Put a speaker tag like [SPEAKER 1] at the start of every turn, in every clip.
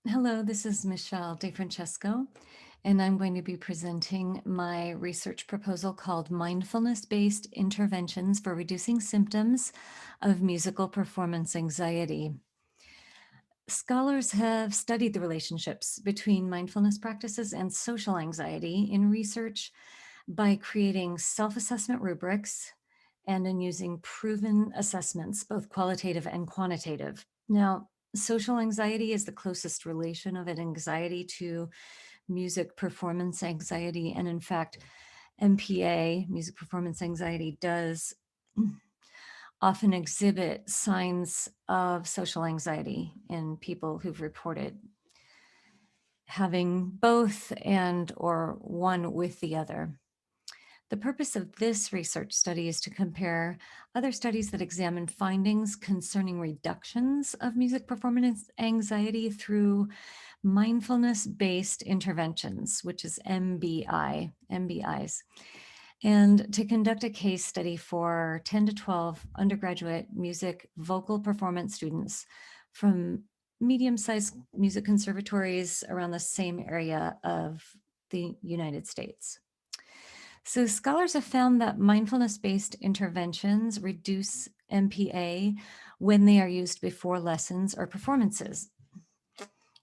[SPEAKER 1] Hello, this is Michelle DeFrancesco, and I'm going to be presenting my research proposal called Mindfulness-Based Interventions for Reducing Symptoms of Musical Performance Anxiety. Scholars have studied the relationships between mindfulness practices and social anxiety in research by creating self-assessment rubrics and in using proven assessments, both qualitative and quantitative. Now, social anxiety is the closest relation of an anxiety to music performance anxiety. And in fact, MPA, music performance anxiety, does often exhibit signs of social anxiety in people who've reported having both and or one with the other. The purpose of this research study is to compare other studies that examine findings concerning reductions of music performance anxiety through mindfulness-based interventions, which is MBIs, and to conduct a case study for 10 to 12 undergraduate music vocal performance students from medium-sized music conservatories around the same area of the United States. So scholars have found that mindfulness-based interventions reduce MPA when they are used before lessons or performances.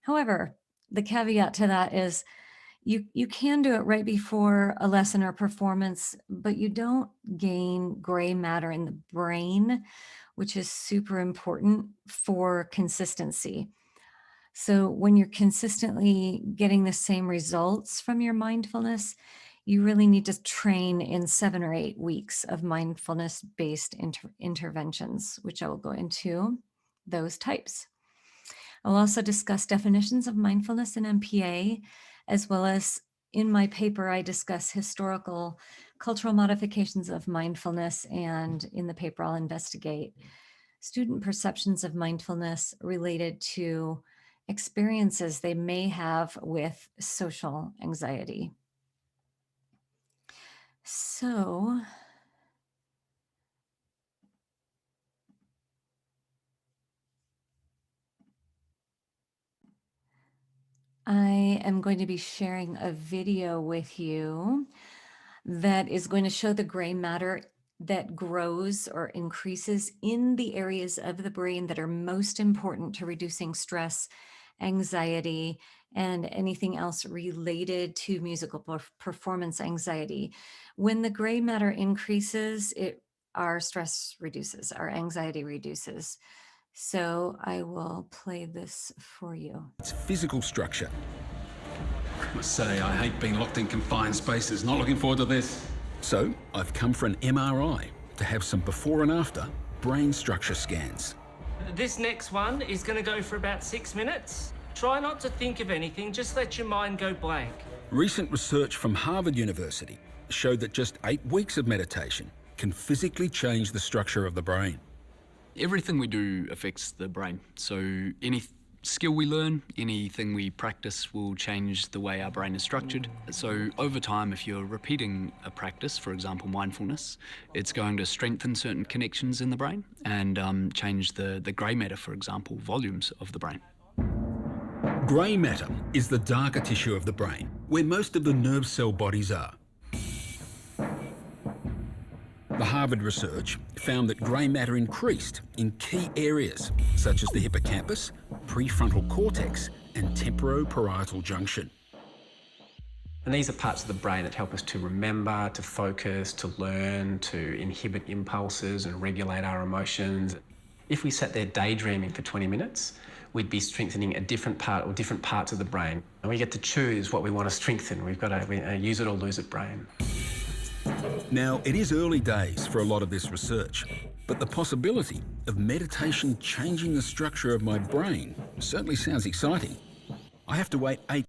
[SPEAKER 1] However, the caveat to that is you can do it right before a lesson or performance, but you don't gain gray matter in the brain, which is super important for consistency. So when you're consistently getting the same results from your mindfulness, you really need to train in 7 or 8 weeks of mindfulness-based interventions, which I will go into those types. I'll also discuss definitions of mindfulness and MPA, as well as in my paper, I discuss historical cultural modifications of mindfulness, and in the paper, I'll investigate student perceptions of mindfulness related to experiences they may have with social anxiety. So, I am going to be sharing a video with you that is going to show the gray matter that grows or increases in the areas of the brain that are most important to reducing stress, anxiety, and anything else related to musical performance anxiety. When the gray matter increases, our stress reduces, our anxiety reduces. So I will play this for you.
[SPEAKER 2] It's physical structure.
[SPEAKER 3] I must say, I hate being locked in confined spaces. Not looking forward to this.
[SPEAKER 2] So I've come for an MRI to have some before and after brain structure scans.
[SPEAKER 4] This next one is going to go for about 6 minutes. Try not to think of anything, just let your mind go blank.
[SPEAKER 2] Recent research from Harvard University showed that just 8 weeks of meditation can physically change the structure of the brain.
[SPEAKER 5] Everything we do affects the brain. So any skill we learn, anything we practice will change the way our brain is structured. So over time, if you're repeating a practice, for example, mindfulness, it's going to strengthen certain connections in the brain and change the grey matter, for example, volumes of the brain.
[SPEAKER 2] Grey matter is the darker tissue of the brain, where most of the nerve cell bodies are. The Harvard research found that grey matter increased in key areas such as the hippocampus, prefrontal cortex, and temporoparietal junction.
[SPEAKER 6] And these are parts of the brain that help us to remember, to focus, to learn, to inhibit impulses and regulate our emotions. If we sat there daydreaming for 20 minutes, we'd be strengthening a different part or different parts of the brain. And we get to choose what we want to strengthen. We've got a use it or lose it brain.
[SPEAKER 2] Now, it is early days for a lot of this research, but the possibility of meditation changing the structure of my brain certainly sounds exciting. I have to wait 8.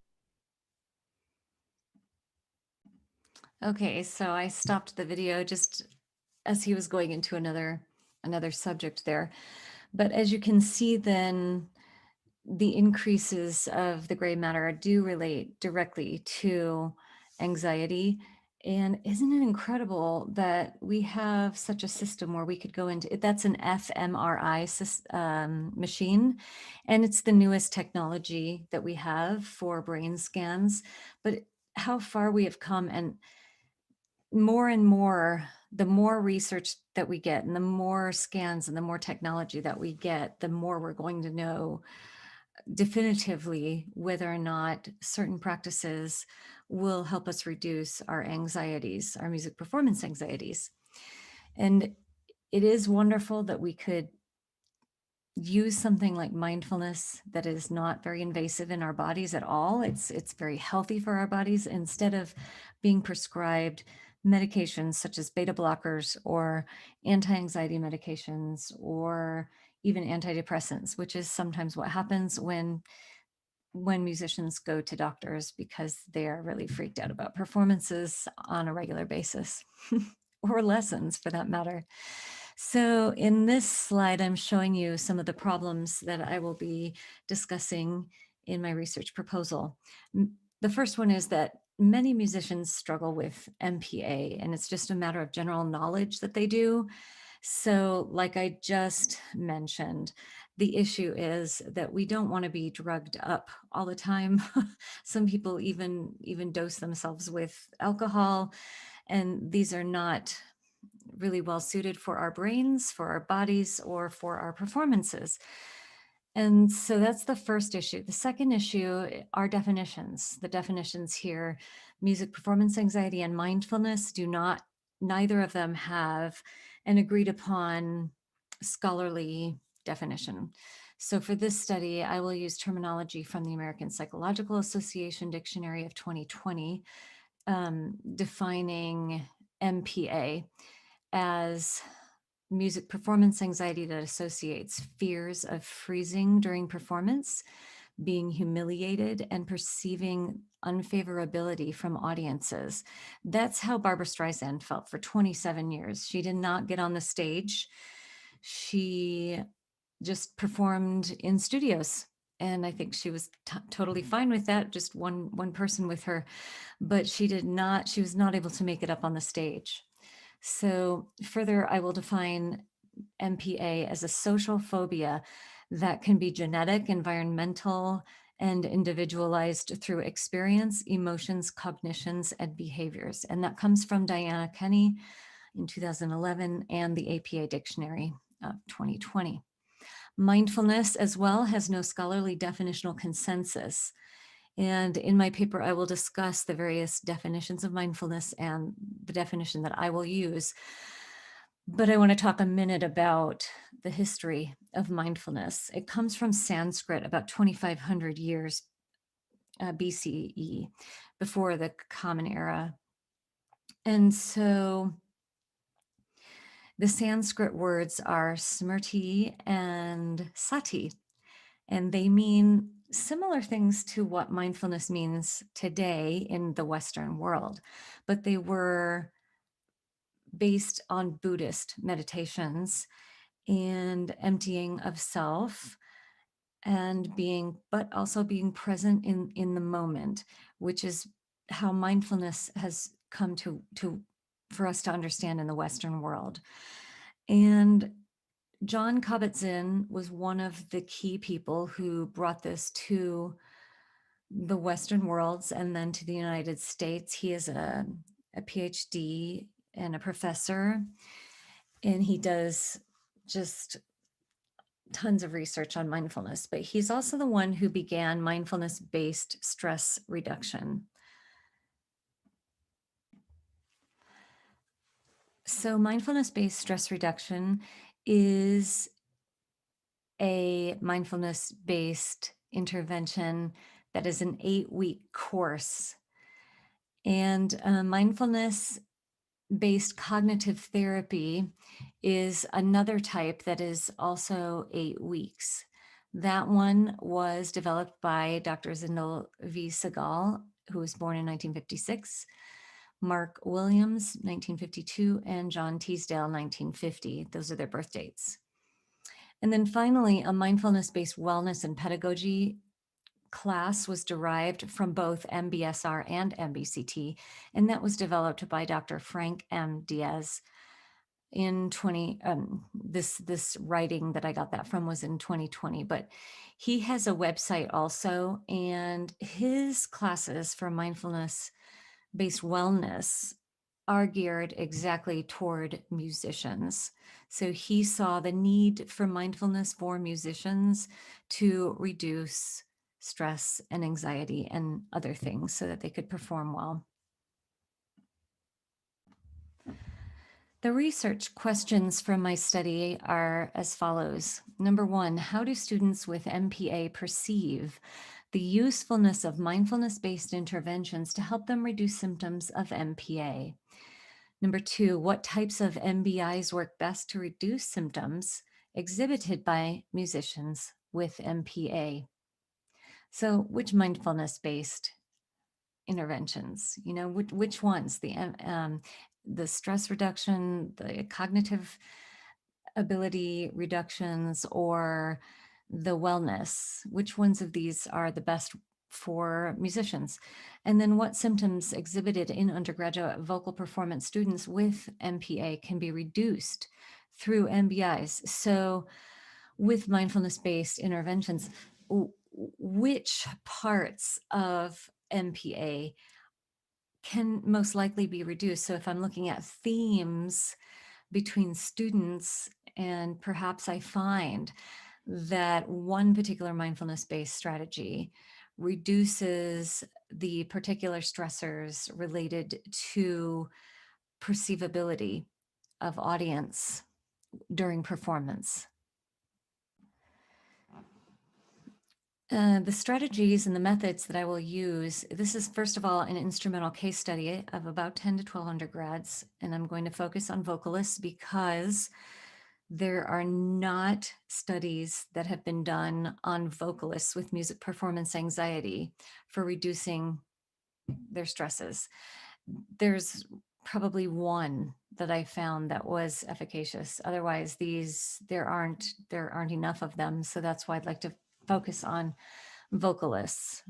[SPEAKER 1] Okay, so I stopped the video just as he was going into another subject there. But as you can see, then the increases of the gray matter do relate directly to anxiety And isn't it incredible that we have such a system where we could go into it? That's an fMRI machine, and it's the newest technology that we have for brain scans. But how far we have come, and more, the more research that we get, and the more scans and the more technology that we get, the more we're going to know definitively whether or not certain practices will help us reduce our anxieties, our music performance anxieties. And it is wonderful that we could use something like mindfulness that is not very invasive in our bodies at all. It's very healthy for our bodies, instead of being prescribed medications such as beta blockers or anti-anxiety medications or even antidepressants, which is sometimes what happens when musicians go to doctors because they're really freaked out about performances on a regular basis, or lessons for that matter. So in this slide, I'm showing you some of the problems that I will be discussing in my research proposal. The first one is that many musicians struggle with MPA, and it's just a matter of general knowledge that they do. So like I just mentioned, the issue is that we don't want to be drugged up all the time. Some people even dose themselves with alcohol, and these are not really well suited for our brains, for our bodies, or for our performances. And so that's the first issue. The second issue are definitions. The definitions here, music performance anxiety and mindfulness, neither of them have an agreed upon scholarly definition. So for this study, I will use terminology from the American Psychological Association Dictionary of 2020, defining MPA as music performance anxiety that associates fears of freezing during performance, being humiliated, and perceiving unfavorability from audiences. That's how Barbra Streisand felt for 27 years. She did not get on the stage. She just performed in studios. And I think she was totally fine with that, just one person with her, but she was not able to make it up on the stage. So further, I will define MPA as a social phobia that can be genetic, environmental, and individualized through experience, emotions, cognitions, and behaviors. And that comes from Diana Kenny in 2011 and the APA Dictionary of 2020. Mindfulness as well has no scholarly definitional consensus. And in my paper, I will discuss the various definitions of mindfulness and the definition that I will use. But I want to talk a minute about the history of mindfulness. It comes from Sanskrit about 2,500 years BCE, before the Common Era. And so the Sanskrit words are smrti and sati, and they mean similar things to what mindfulness means today in the Western world, but they were based on Buddhist meditations and emptying of self, and but also being present in the moment, which is how mindfulness has come to for us to understand in the Western world. And John Kabat-Zinn was one of the key people who brought this to the Western worlds and then to the United States. He is a PhD and a professor, and he does just tons of research on mindfulness, but he's also the one who began mindfulness-based stress reduction. So mindfulness-based stress reduction is a mindfulness-based intervention that is an 8-week course. And mindfulness-based cognitive therapy is another type that is also 8 weeks. That one was developed by Dr. Zindel V. Segal, who was born in 1956, Mark Williams, 1952, and John Teasdale, 1950. Those are their birth dates. And then finally, a mindfulness-based wellness and pedagogy class was derived from both MBSR and MBCT, and that was developed by Dr. Frank M. Diaz in this writing that I got that from was in 2020, but he has a website also, and his classes for mindfulness based wellness are geared exactly toward musicians. So he saw the need for mindfulness for musicians to reduce stress and anxiety and other things so that they could perform well. The research questions from my study are as follows. Number one, how do students with MPA perceive the usefulness of mindfulness-based interventions to help them reduce symptoms of MPA? Number two, what types of MBIs work best to reduce symptoms exhibited by musicians with MPA? So which mindfulness-based interventions, which ones, the stress reduction, the cognitive ability reductions, or the wellness, which ones of these are the best for musicians? And then what symptoms exhibited in undergraduate vocal performance students with MPA can be reduced through MBIs? So with mindfulness-based interventions, which parts of MPA can most likely be reduced? So if I'm looking at themes between students, and perhaps I find that one particular mindfulness-based strategy reduces the particular stressors related to perceivability of audience during performance. The strategies and the methods that I will use, this is first of all an instrumental case study of about 10 to 12 undergrads, and I'm going to focus on vocalists because there are not studies that have been done on vocalists with music performance anxiety for reducing their stresses. There's probably one that I found that was efficacious. Otherwise, there aren't enough of them. So that's why I'd like to focus on vocalists.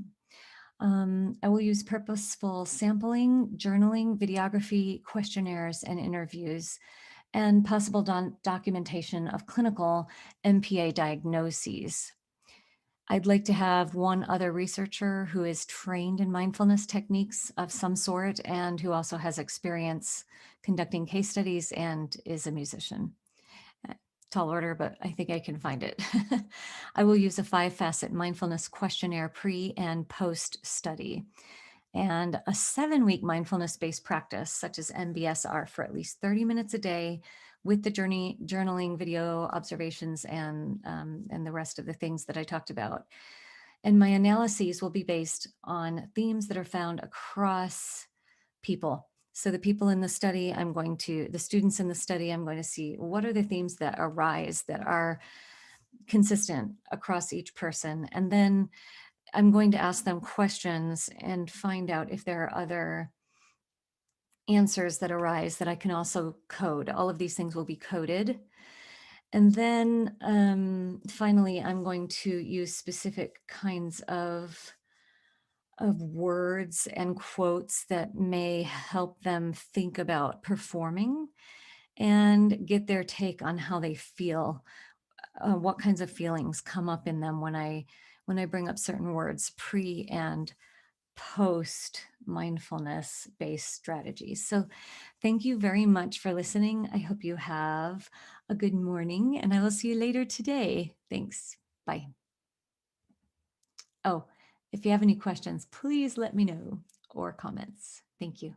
[SPEAKER 1] I will use purposeful sampling, journaling, videography, questionnaires, and interviews, and possible documentation of clinical MPA diagnoses. I'd like to have one other researcher who is trained in mindfulness techniques of some sort and who also has experience conducting case studies and is a musician. Tall order, but I think I can find it. I will use a 5-facet mindfulness questionnaire pre and post study, and a 7-week mindfulness-based practice such as MBSR for at least 30 minutes a day with the journaling, video observations, and the rest of the things that I talked about. And my analyses will be based on themes that are found across people. So the people in the study, the students in the study, I'm going to see what are the themes that arise that are consistent across each person. And then I'm going to ask them questions and find out if there are other answers that arise that I can also code. All of these things will be coded. And then finally, I'm going to use specific kinds of words and quotes that may help them think about performing and get their take on how they feel, what kinds of feelings come up in them when I bring up certain words pre and post mindfulness based strategies. So thank you very much for listening. I hope you have a good morning, and I will see you later today. Thanks. Bye. Oh, if you have any questions, please let me know, or comments. Thank you.